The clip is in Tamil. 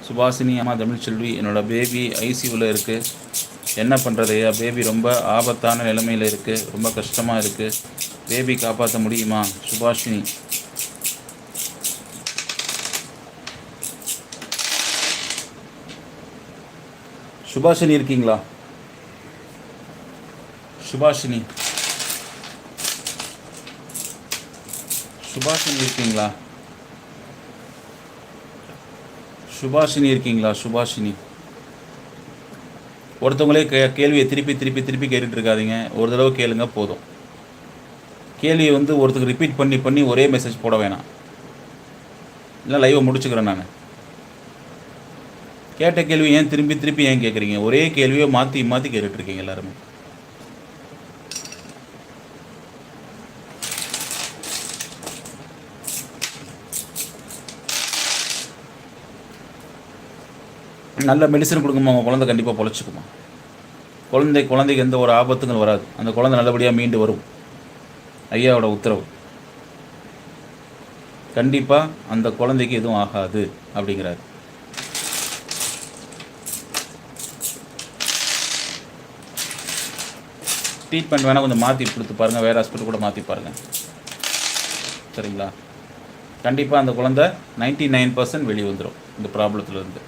சுபாஷினி அம்மா தமிழ்ச்செல்வி, என்னோடய பேபி ஐசியூவில் இருக்குது. என்ன பண்ணுறது ஐயா? பேபி ரொம்ப ஆபத்தான நிலைமையில் இருக்குது, ரொம்ப கஷ்டமாக இருக்குது. பேபி காப்பாற்ற முடியுமா? சுபாஷினி. சுபாஷினி இருக்கீங்களா? சுபாஷினி சுபாஷினி இருக்கீங்களா? சுபாஷினி இருக்கீங்களா? சுபாஷினி. ஒருத்தவங்களே கேள்வியை திருப்பி திருப்பி திருப்பி கேட்டுட்டு இருக்காதீங்க. ஒரு தடவை கேளுங்க போதும். கேள்வியை ஒருத்தருக்கு ரிப்பீட் பண்ணி பண்ணி ஒரே மெசேஜ் போட வேணாம். இல்லை லைவை முடிச்சுக்கிறேன் நான். கேட்ட கேள்வி ஏன் திரும்பி திருப்பி ஏன் கேட்குறீங்க? ஒரே கேள்வியை மாற்றி மாற்றி கேட்டுட்ருக்கீங்க எல்லாருமே. நல்ல மெடிசன் கொடுக்குமா? உங்கள் குழந்தை கண்டிப்பாக பொழைச்சிக்குமா? குழந்தைக்கு எந்த ஒரு ஆபத்துங்களும் வராது. அந்த குழந்தை நல்லபடியாக மீண்டு வரும். ஐயாவோட உத்தரவு. கண்டிப்பாக அந்த குழந்தைக்கு எதுவும் ஆகாது அப்படிங்கிறாரு. ட்ரீட்மெண்ட் வேணால் கொஞ்சம் மாற்றி கொடுத்து பாருங்கள், வேறு ஹாஸ்பிட்டல் கூட மாற்றி பாருங்கள். சரிங்களா? கண்டிப்பாக அந்த குழந்தை 99% வெளியே வந்துடும் இந்த ப்ராப்ளத்துலேருந்து.